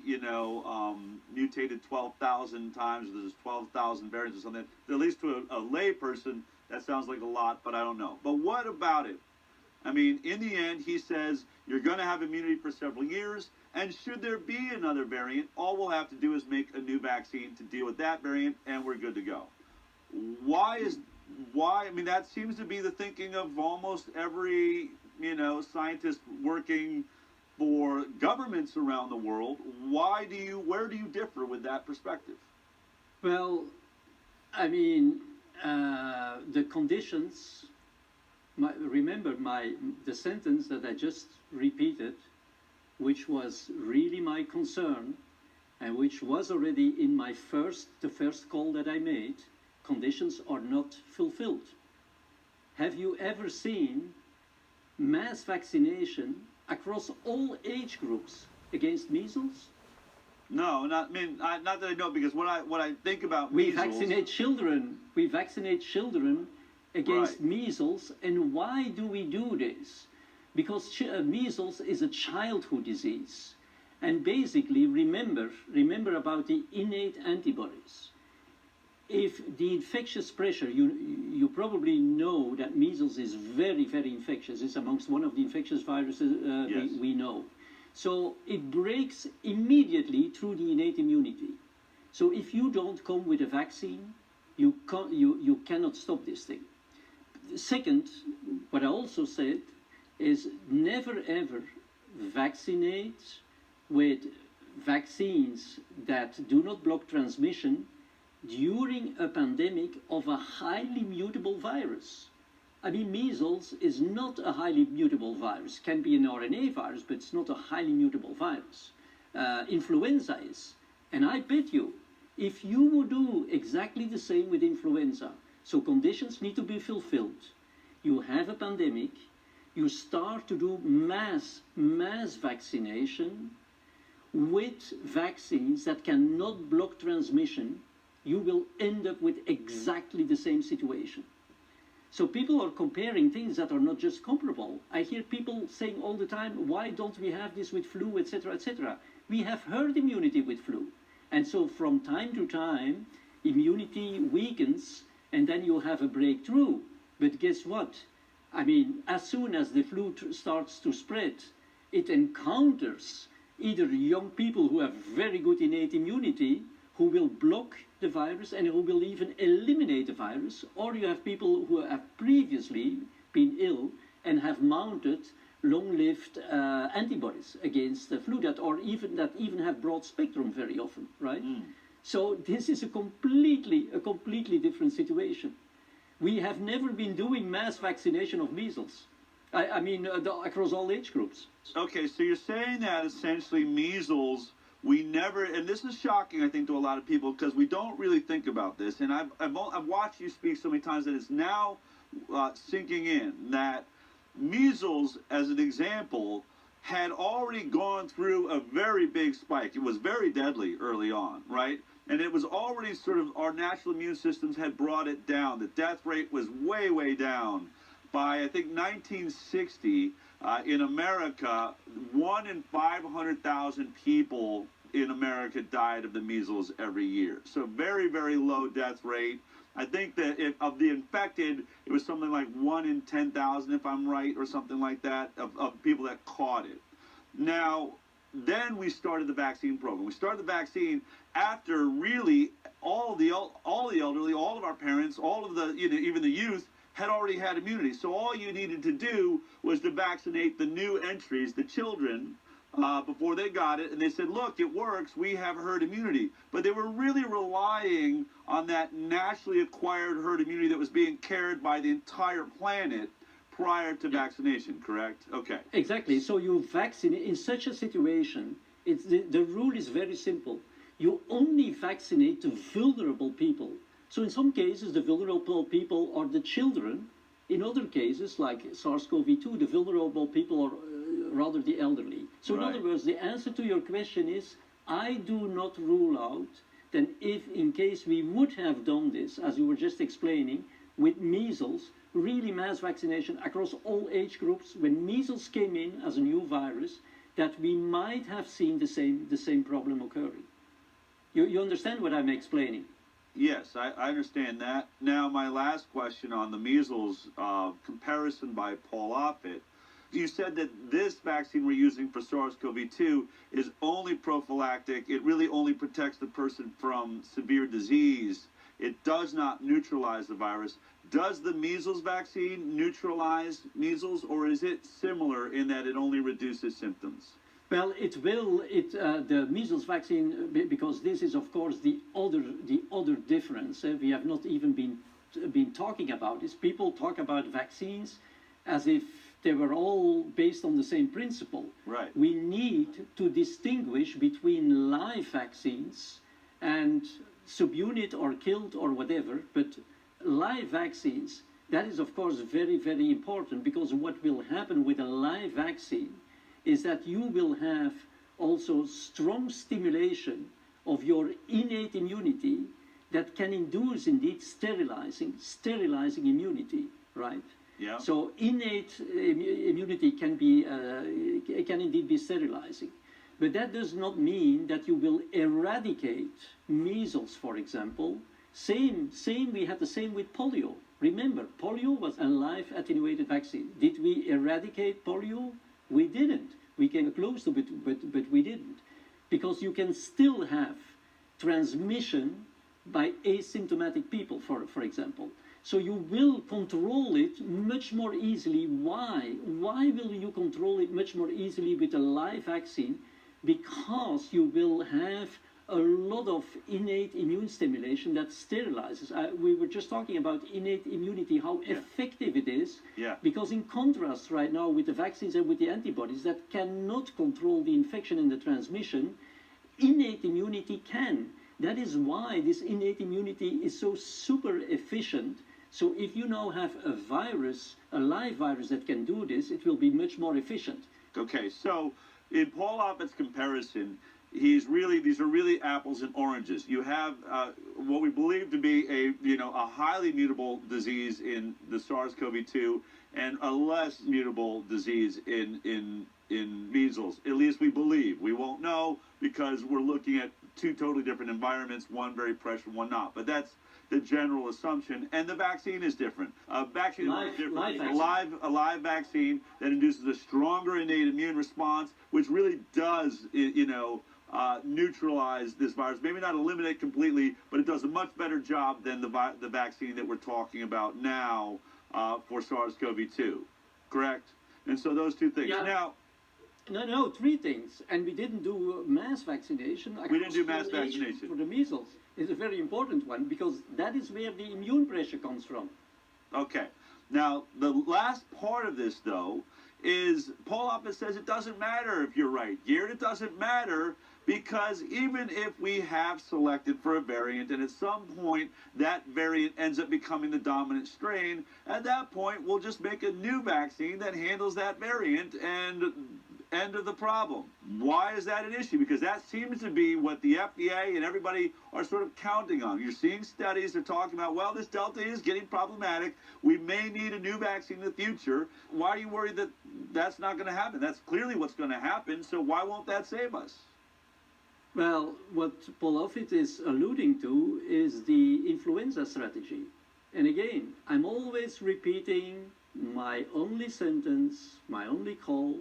mutated 12,000 times. There's 12,000 variants or something. At least to a lay person, that sounds like a lot, but I don't know. But what about it? I mean, in the end, he says you're going to have immunity for several years, and should there be another variant, all we'll have to do is make a new vaccine to deal with that variant, and we're good to go. Why? I mean, that seems to be the thinking of almost every scientist working for governments around the world. Where do you differ with that perspective? Well, I mean, the conditions. Remember the sentence that I just repeated, which was really my concern, and which was already in the first call that I made. Conditions are not fulfilled. Have you ever seen mass vaccination across all age groups against measles? No, not that I know, because when I think about we measles, vaccinate children against measles, and why do we do this? Because measles is a childhood disease, and basically remember about the innate antibodies. If the infectious pressure, you probably know that measles is very, very infectious. It's amongst one of the infectious viruses yes. we know. So it breaks immediately through the innate immunity. So if you don't come with a vaccine, you cannot stop this thing. Second, what I also said is never ever vaccinate with vaccines that do not block transmission during a pandemic of a highly mutable virus. I mean, measles is not a highly mutable virus. Can be an RNA virus, but it's not a highly mutable virus. Influenza is. And I bet you, if you would do exactly the same with influenza, so conditions need to be fulfilled, you have a pandemic, you start to do mass vaccination with vaccines that cannot block transmission, you will end up with exactly the same situation. So people are comparing things that are not just comparable. I hear people saying all the time, why don't we have this with flu, etc., etc. We have herd immunity with flu. And so from time to time, immunity weakens, and then you have a breakthrough. But guess what? I mean, as soon as the flu starts to spread, it encounters either young people who have very good innate immunity, who will block the virus and who will even eliminate the virus, or you have people who have previously been ill and have mounted long-lived antibodies against the flu that even have broad spectrum very often, right? So this is a completely different situation. We have never been doing mass vaccination of measles. I mean, across all age groups. Okay, so you're saying that essentially measles, we never, and this is shocking, I think, to a lot of people, because we don't really think about this. And I've watched you speak so many times that it's now sinking in that measles, as an example, had already gone through a very big spike. It was very deadly early on, right? And it was already sort of, our natural immune systems had brought it down. The death rate was way, way down. By, I think, 1960, in America, 1 in 500,000 people in America died of the measles every year. So very, very low death rate. I think that of the infected, it was something like 1 in 10,000, if I'm right, or something like that, of people that caught it. Now, then we started the vaccine program. We started the vaccine after really all the elderly, all of our parents, all of the, even the youth had already had immunity. So all you needed to do was to vaccinate the new entries, the children, before they got it. And they said, look, it works. We have herd immunity. But they were really relying on that naturally acquired herd immunity that was being carried by the entire planet prior to vaccination, correct? Okay. Exactly. So you vaccinate in such a situation. It's the rule is very simple. You only vaccinate the vulnerable people. So in some cases, the vulnerable people are the children. In other cases, like SARS-CoV-2, the vulnerable people are rather the elderly. So in other words, the answer to your question is, I do not rule out that if in case we would have done this, as you were just explaining, with measles, really mass vaccination across all age groups, when measles came in as a new virus, that we might have seen the same problem occurring. You understand what I'm explaining? Yes, I understand that. Now, my last question on the measles comparison by Paul Offit. You said that this vaccine we're using for SARS-CoV-2 is only prophylactic. It really only protects the person from severe disease. It does not neutralize the virus. Does the measles vaccine neutralize measles, or is it similar in that it only reduces symptoms? Well, it will. The measles vaccine, because this is of course the other difference. We have not even been talking about this. People talk about vaccines as if they were all based on the same principle. Right. We need to distinguish between live vaccines and subunit or killed or whatever, but live vaccines, that is of course very, very important, because what will happen with a live vaccine is that you will have also strong stimulation of your innate immunity that can induce indeed sterilizing immunity, right? Yeah. So innate immunity can be can indeed be sterilizing, but that does not mean that you will eradicate measles, for example. Same. We had the same with polio. Remember, polio was a live attenuated vaccine. Did we eradicate polio? We didn't. We came close to it, but we didn't, because you can still have transmission by asymptomatic people, for example. So you will control it much more easily. Why? Why will you control it much more easily with a live vaccine? Because you will have a lot of innate immune stimulation that sterilizes. We were just talking about innate immunity, how effective it is. Yeah. Because in contrast right now with the vaccines and with the antibodies that cannot control the infection and the transmission, innate immunity can. That is why this innate immunity is so super efficient. So if you now have a virus, a live virus that can do this, it will be much more efficient. Okay, so in Paul Offit's comparison, these are really apples and oranges. You have what we believe to be a highly mutable disease in the SARS-CoV-2 and a less mutable disease in measles. At least we believe. We won't know because we're looking at two totally different environments, one very pressured, one not. But that's the general assumption, and the vaccine is different. A vaccine is different. A live vaccine that induces a stronger innate immune response, which really does, neutralize this virus. Maybe not eliminate it completely, but it does a much better job than the vaccine that we're talking about now for SARS-CoV-2. Correct? And so those two things. Yeah. Now. No, three things. And we didn't do mass vaccination. We didn't do mass vaccination. For the measles. It's a very important one, because that is where the immune pressure comes from. Okay. Now, the last part of this, though, is Paul Offit says it doesn't matter if you're right, Geert. It doesn't matter, because even if we have selected for a variant and at some point that variant ends up becoming the dominant strain, at that point we'll just make a new vaccine that handles that variant and end of the problem. Why is that an issue? Because that seems to be what the FDA and everybody are sort of counting on. You're seeing studies that are talking about, well, this Delta is getting problematic. We may need a new vaccine in the future. Why are you worried that that's not going to happen? That's clearly what's going to happen, so why won't that save us? Well, what Paul Offit is alluding to is the influenza strategy. And again, I'm always repeating my only sentence, my only call.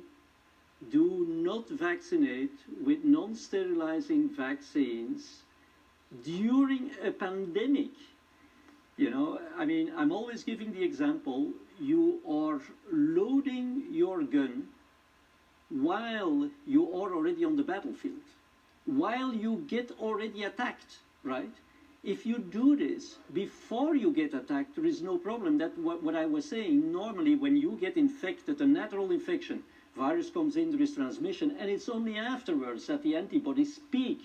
do not vaccinate with non-sterilizing vaccines during a pandemic. You know, I mean, I'm always giving the example, you are loading your gun while you are already on the battlefield, while you get already attacked, right? If you do this before you get attacked, there is no problem. That's what I was saying. Normally, when you get infected, a natural infection, virus comes in, there is transmission, and it's only afterwards that the antibodies peak.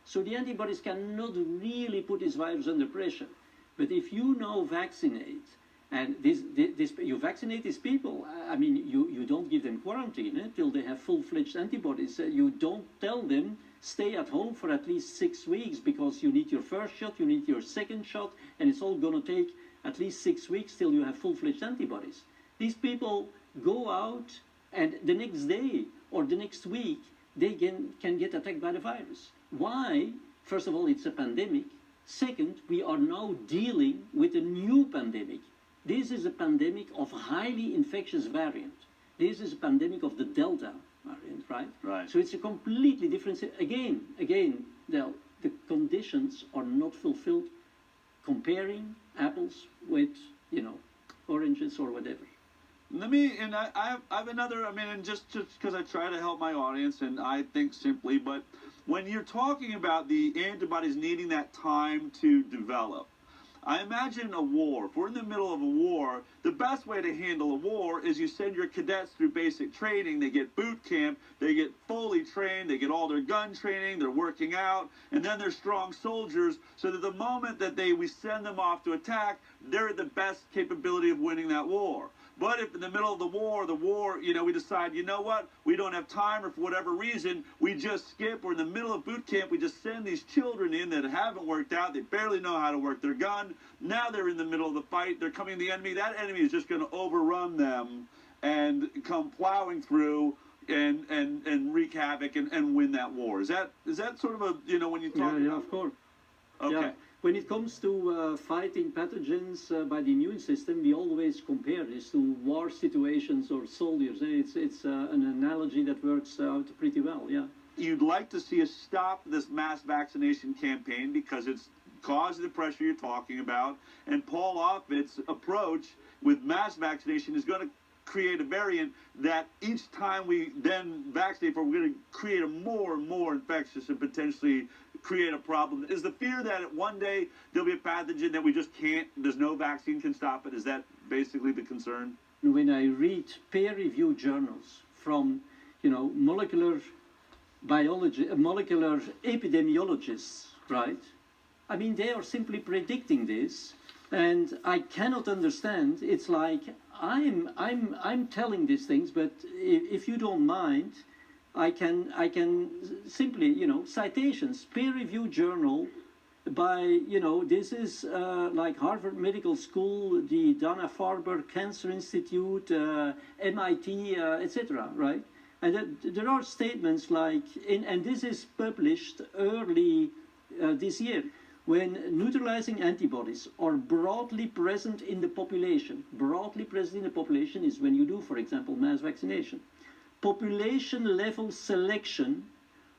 So the antibodies cannot really put this virus under pressure. But if you now vaccinate, and you vaccinate these people, I mean, you don't give them quarantine till they have full-fledged antibodies. You don't tell them, stay at home for at least 6 weeks because you need your first shot, you need your second shot, and it's all going to take at least 6 weeks till you have full-fledged antibodies. These people go out, and the next day or the next week, they can get attacked by the virus. Why? First of all, it's a pandemic. Second, we are now dealing with a new pandemic. This is a pandemic of highly infectious variant. This is a pandemic of the Delta variant, right? Right. So it's a completely different. Again, the conditions are not fulfilled. Comparing apples with, oranges or whatever. Let me, and I have another, I mean, and just because I try to help my audience, and I think simply, but when you're talking about the antibodies needing that time to develop, I imagine a war. If we're in the middle of a war, the best way to handle a war is you send your cadets through basic training. They get boot camp, they get fully trained, they get all their gun training, they're working out, and then they're strong soldiers, so that the moment that we send them off to attack, they're at the best capability of winning that war. But if in the middle of the war, we decide, you know what, we don't have time, or for whatever reason, we just skip, we're in the middle of boot camp, we just send these children in that haven't worked out, they barely know how to work their gun, now they're in the middle of the fight, they're coming to the enemy, that enemy is just going to overrun them and come plowing through and wreak havoc and win that war. Is that sort of a, when you talk Yeah, of course. Okay. Yeah. When it comes to fighting pathogens by the immune system, we always compare this to war situations or soldiers. It's an analogy that works out pretty well, yeah. You'd like to see us stop this mass vaccination campaign because it's caused the pressure you're talking about, and Paul Offit's approach with mass vaccination is going to create a variant that each time we then vaccinate for, we're going to create a more and more infectious and potentially create a problem. Is the fear that one day there'll be a pathogen that we just can't, there's no vaccine can stop it? Is that basically the concern? When I read peer-reviewed journals from, molecular biology, molecular epidemiologists, right? I mean, they are simply predicting this, and I cannot understand. It's like I'm telling these things, but if you don't mind, I can simply, citations, peer-reviewed journal by, this is like Harvard Medical School, the Dana-Farber Cancer Institute, MIT, etc., right? And there are statements like, and this is published early this year, when neutralizing antibodies are broadly present in the population. Broadly present in the population is when you do, for example, mass vaccination. Population-level selection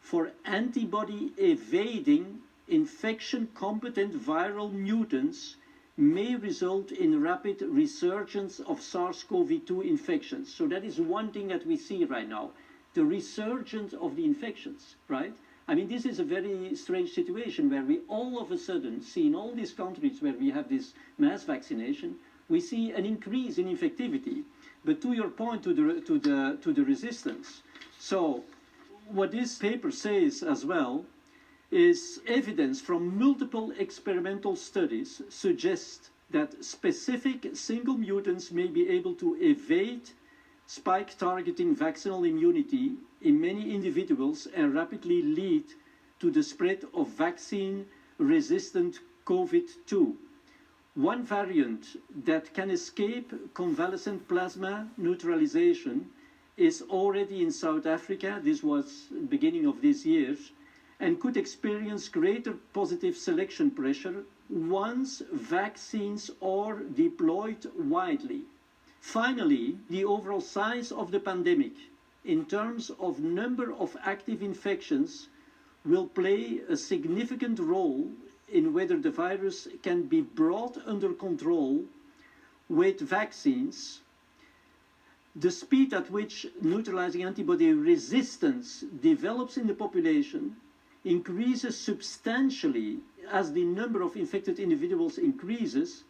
for antibody-evading infection-competent viral mutants may result in rapid resurgence of SARS-CoV-2 infections. So that is one thing that we see right now, the resurgence of the infections, right? I mean, this is a very strange situation where we all of a sudden see in all these countries where we have this mass vaccination, we see an increase in infectivity. But to your point, to the resistance. So what this paper says as well is evidence from multiple experimental studies suggests that specific single mutants may be able to evade spike targeting vaccinal immunity in many individuals and rapidly lead to the spread of vaccine-resistant COVID-2. One variant that can escape convalescent plasma neutralization is already in South Africa. This was beginning of this year, and could experience greater positive selection pressure once vaccines are deployed widely. Finally, the overall size of the pandemic in terms of number of active infections will play a significant role in whether the virus can be brought under control with vaccines. The speed at which neutralizing antibody resistance develops in the population increases substantially as the number of infected individuals increases,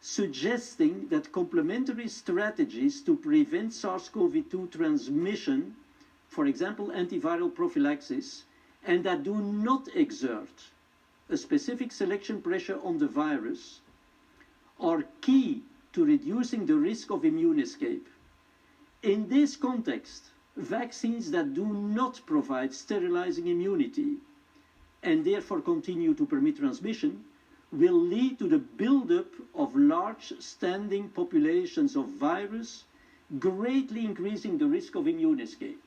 suggesting that complementary strategies to prevent SARS-CoV-2 transmission, for example antiviral prophylaxis, and that do not exert a specific selection pressure on the virus, are key to reducing the risk of immune escape. In this context, vaccines that do not provide sterilizing immunity and therefore continue to permit transmission will lead to the buildup of large standing populations of virus, greatly increasing the risk of immune escape.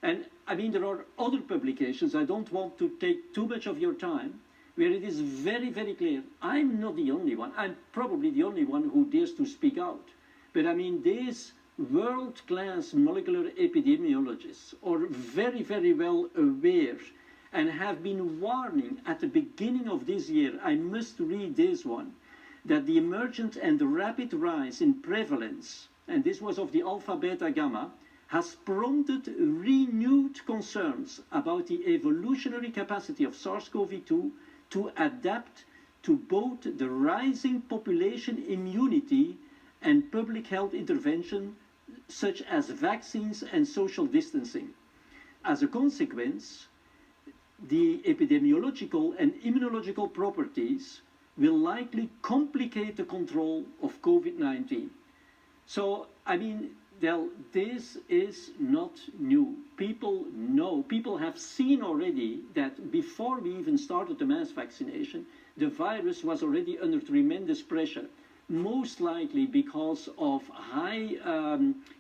And I mean, there are other publications, I don't want to take too much of your time, where it is very, very clear. I'm not the only one. I'm probably the only one who dares to speak out. But I mean, these world-class molecular epidemiologists are very, very well aware and have been warning at the beginning of this year, I must read this one, that the emergent and rapid rise in prevalence, and this was of the alpha, beta, gamma, has prompted renewed concerns about the evolutionary capacity of SARS-CoV-2 to adapt to both the rising population immunity and public health intervention, such as vaccines and social distancing. As a consequence, the epidemiological and immunological properties will likely complicate the control of COVID-19. So, I mean, well, this is not new. People know, people have seen already that before we even started the mass vaccination, the virus was already under tremendous pressure, most likely because of high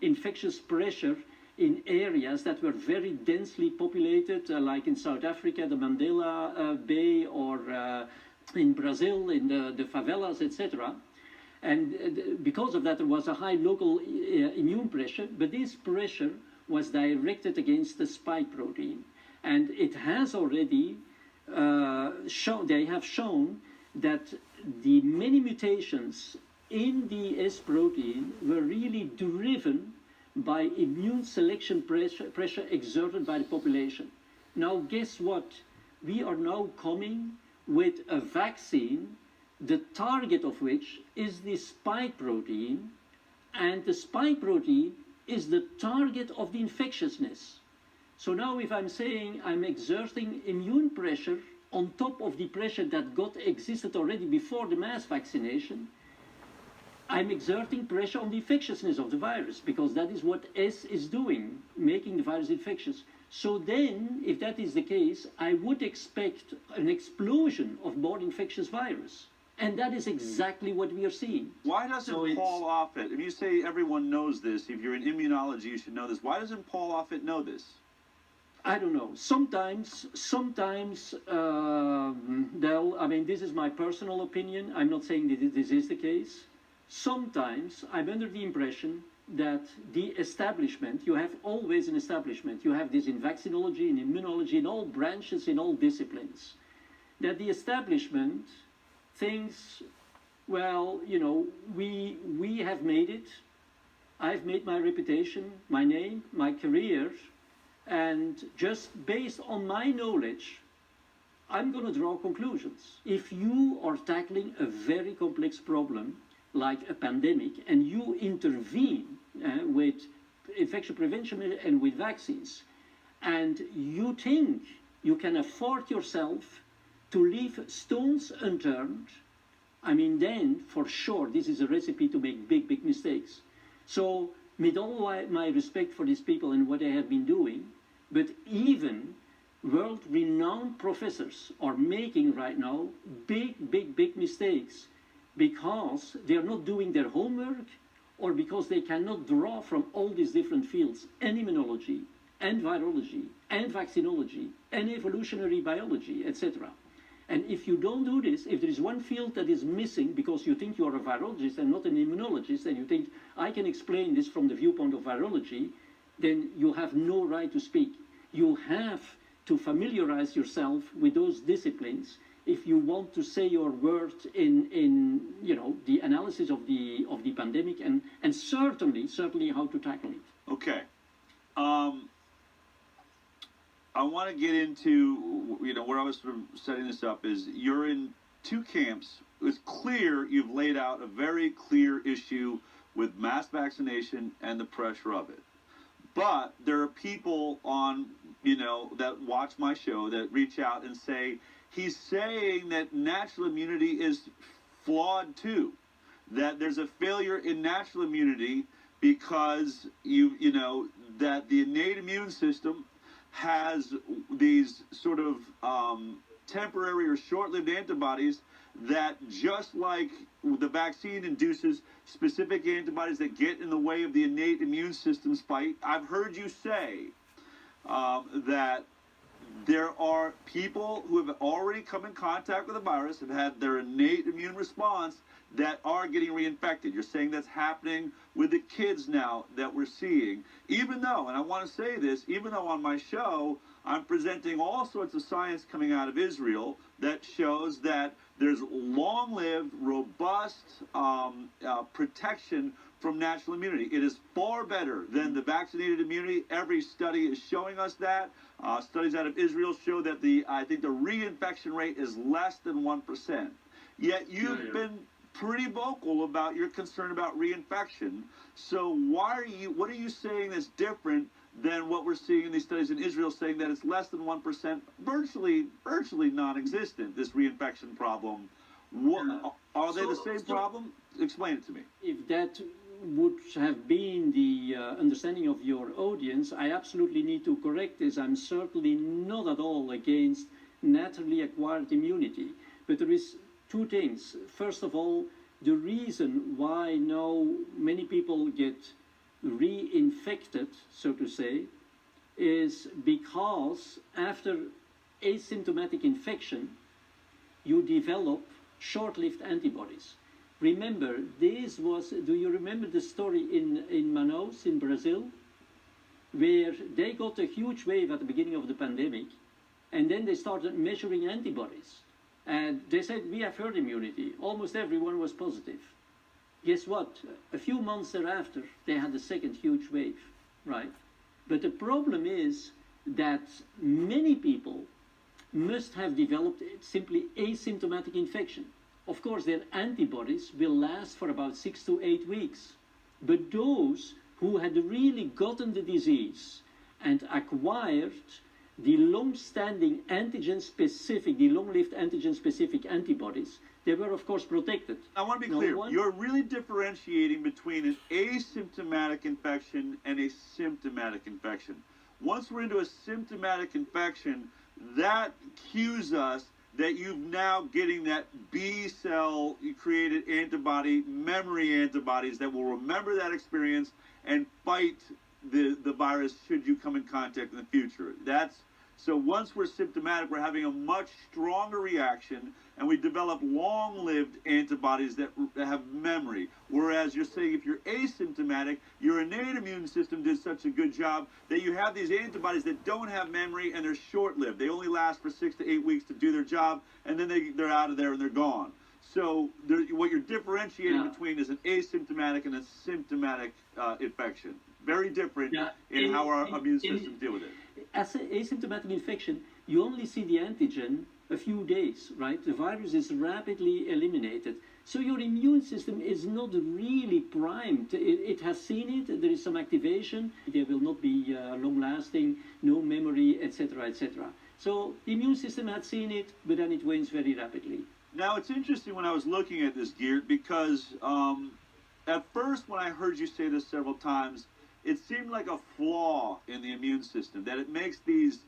infectious pressure in areas that were very densely populated, like in South Africa, the Mandela Bay, or in Brazil, in the favelas, etc. And because of that, there was a high local immune pressure, but this pressure was directed against the spike protein. And it has already they have shown that the many mutations in the S protein were really driven by immune selection pressure exerted by the population. Now, guess what? We are now coming with a vaccine, the target of which is the spike protein, and the spike protein is the target of the infectiousness. So now if I'm saying I'm exerting immune pressure on top of the pressure that existed already before the mass vaccination, I'm exerting pressure on the infectiousness of the virus, because that is what S is doing, making the virus infectious. So then, if that is the case, I would expect an explosion of more infectious virus. And that is exactly what we are seeing. Why doesn't Paul Offit, if you say everyone knows this, if you're in immunology, you should know this, why doesn't Paul Offit know this? I don't know. Sometimes, Del, I mean, this is my personal opinion. I'm not saying that this is the case. Sometimes I'm under the impression that the establishment, you have always an establishment, you have this in vaccinology, in immunology, in all branches, in all disciplines, that the establishment thinks, well, you know, we have made it, I've made my reputation, my name, my career, and just based on my knowledge, I'm going to draw conclusions. If you are tackling a very complex problem, like a pandemic, and you intervene with infection prevention and with vaccines, and you think you can afford yourself to leave stones unturned, I mean, then for sure this is a recipe to make big, big mistakes. So with all my respect for these people and what they have been doing, but even world-renowned professors are making right now big, big, big mistakes, because they are not doing their homework, or because they cannot draw from all these different fields, and immunology, and virology, and vaccinology, and evolutionary biology, etc. And if you don't do this, if there is one field that is missing because you think you are a virologist and not an immunologist, and you think, I can explain this from the viewpoint of virology, then you have no right to speak. You have to familiarize yourself with those disciplines if you want to say your word in the analysis of the pandemic and certainly how to tackle it. Okay. I want to get into, where I was sort of setting this up is you're in two camps. It's clear you've laid out a very clear issue with mass vaccination and the pressure of it. But there are people on, that watch my show that reach out and say, he's saying that natural immunity is flawed too, that there's a failure in natural immunity because that the innate immune system has these sort of temporary or short-lived antibodies that, just like the vaccine induces specific antibodies that get in the way of the innate immune system's fight. I've heard you say that there are people who have already come in contact with the virus, have had their innate immune response, that are getting reinfected. You're saying that's happening with the kids now that we're seeing, even though, and I want to say this, even though on my show I'm presenting all sorts of science coming out of Israel that shows that there's long-lived, robust protection from natural immunity. It is far better than the vaccinated immunity. Every study is showing us that. Studies out of Israel show that I think the reinfection rate is less than 1%. Yet you've been pretty vocal about your concern about reinfection. So what are you saying that's different than what we're seeing in these studies in Israel, saying that it's less than 1%, virtually non-existent, this reinfection problem? Are they the same problem? Explain it to me. If that would have been the understanding of your audience, I absolutely need to correct this. I'm certainly not at all against naturally acquired immunity. But there is two things. First of all, the reason why now many people get reinfected, so to say, is because after asymptomatic infection, you develop short-lived antibodies. Remember, do you remember the story in Manaus in Brazil, where they got a huge wave at the beginning of the pandemic, and then they started measuring antibodies. And they said, we have herd immunity. Almost everyone was positive. Guess what? A few months thereafter, they had a second huge wave, right? But the problem is that many people must have developed simply asymptomatic infection. Of course, their antibodies will last for about 6 to 8 weeks. But those who had really gotten the disease and acquired the long-standing antigen-specific, the long-lived antigen-specific antibodies, they were, of course, protected. I want to be clear. You're really differentiating between an asymptomatic infection and a symptomatic infection. Once we're into a symptomatic infection, that cues us that you're now getting that B-cell created antibody, memory antibodies that will remember that experience and fight the virus should you come in contact in the future. So once we're symptomatic, we're having a much stronger reaction, and we develop long-lived antibodies that have memory. Whereas you're saying if you're asymptomatic, your innate immune system did such a good job that you have these antibodies that don't have memory, and they're short-lived. They only last for 6 to 8 weeks to do their job, and then they're out of there and they're gone. So what you're differentiating between is an asymptomatic and a symptomatic infection. Very different in how our immune systems deal with it. As an asymptomatic infection, you only see the antigen a few days, right? The virus is rapidly eliminated. So your immune system is not really primed. It has seen it, there is some activation, there will not be long-lasting, no memory, etc., etc. So the immune system had seen it, but then it wanes very rapidly. Now, it's interesting when I was looking at this, Geert, because at first when I heard you say this several times, it seemed like a flaw in the immune system, that it makes these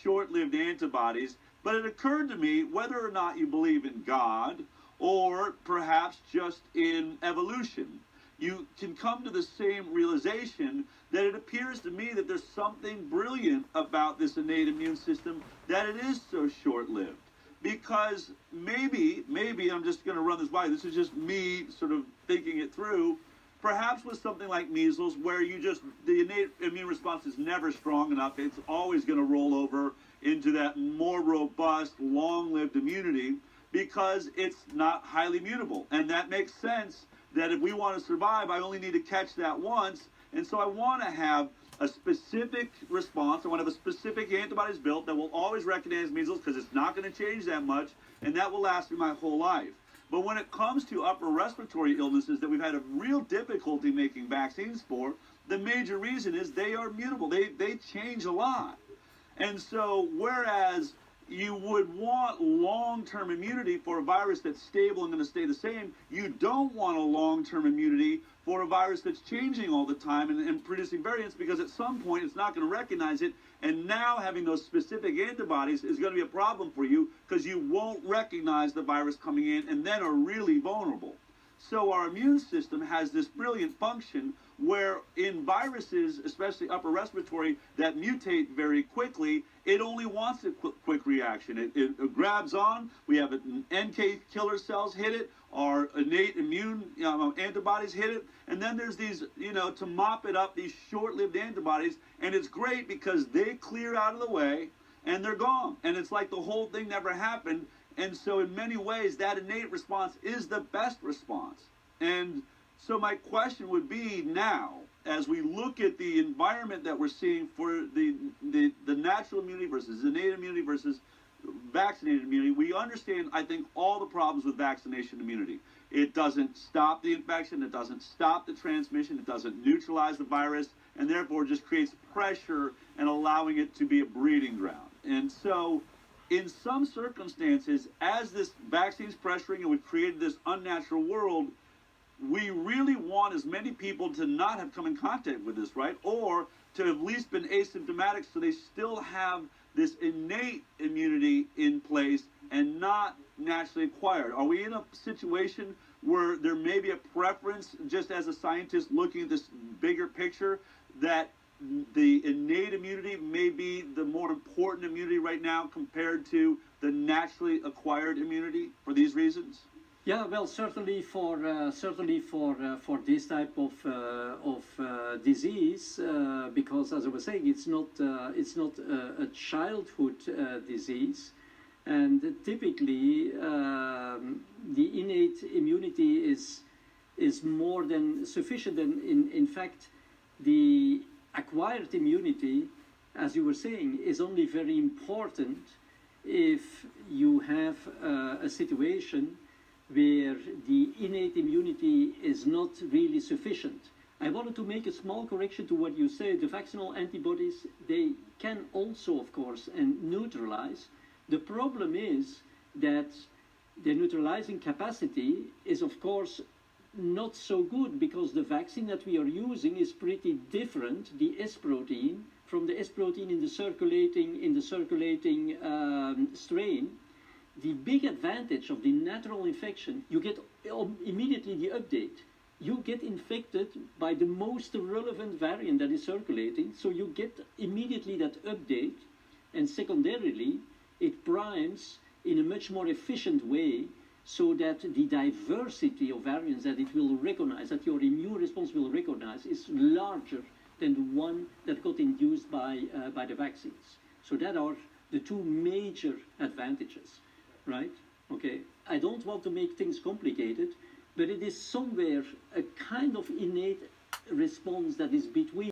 short-lived antibodies. But it occurred to me, whether or not you believe in God or perhaps just in evolution, you can come to the same realization that it appears to me that there's something brilliant about this innate immune system, that it is so short-lived. Because maybe I'm just going to run this by. This is just me sort of thinking it through. perhaps with something like measles, where the innate immune response is never strong enough. It's always going to roll over into that more robust, long-lived immunity because it's not highly mutable. And that makes sense that if we want to survive, I only need to catch that once. And so I want to have a specific response. I want to have a specific antibodies built that will always recognize measles because it's not going to change that much, and that will last me my whole life. But when it comes to upper respiratory illnesses that we've had a real difficulty making vaccines for, the major reason is they are mutable. They change a lot. And so whereas you would want long-term immunity for a virus that's stable and going to stay the same, you don't want a long-term immunity for a virus that's changing all the time and producing variants, because at some point it's not going to recognize it, and now having those specific antibodies is going to be a problem for you because you won't recognize the virus coming in and then are really vulnerable. So our immune system has this brilliant function where in viruses, especially upper respiratory, that mutate very quickly, it only wants a quick reaction. It grabs on, we have NK killer cells hit it, our innate immune antibodies hit it, and then there's these, to mop it up, these short-lived antibodies, and it's great because they clear out of the way and they're gone. And it's like the whole thing never happened. And so in many ways, that innate response is the best response. And so my question would be now, as we look at the environment that we're seeing for the natural immunity versus innate immunity versus vaccinated immunity, we understand, I think, all the problems with vaccination immunity. It doesn't stop the infection, it doesn't stop the transmission, it doesn't neutralize the virus, and therefore just creates pressure and allowing it to be a breeding ground. And so in some circumstances, as this vaccine's pressuring and we've created this unnatural world, we really want as many people to not have come in contact with this, right? Or to have at least been asymptomatic so they still have this innate immunity in place and not naturally acquired. Are we in a situation where there may be a preference, just as a scientist looking at this bigger picture, that the innate immunity may be the more important immunity right now compared to the naturally acquired immunity for these reasons? Yeah, well, certainly for this type of disease, because as I was saying, it's not a childhood disease, and typically the innate immunity is more than sufficient. And in fact, the acquired immunity, as you were saying, is only very important if you have a situation where the innate immunity is not really sufficient. I wanted to make a small correction to what you said. The vaccinal antibodies, they can also, of course, and neutralize. The problem is that the neutralizing capacity is, of course, not so good, because the vaccine that we are using is pretty different, the S protein, from the S protein in the circulating strain. The big advantage of the natural infection, you get immediately the update. You get infected by the most relevant variant that is circulating, so you get immediately that update, and secondarily, it primes in a much more efficient way so that the diversity of variants that it will recognize, that your immune response will recognize, is larger than the one that got induced by the vaccines. So that are the two major advantages. Right? Okay. I don't want to make things complicated, but it is somewhere a kind of innate response that is between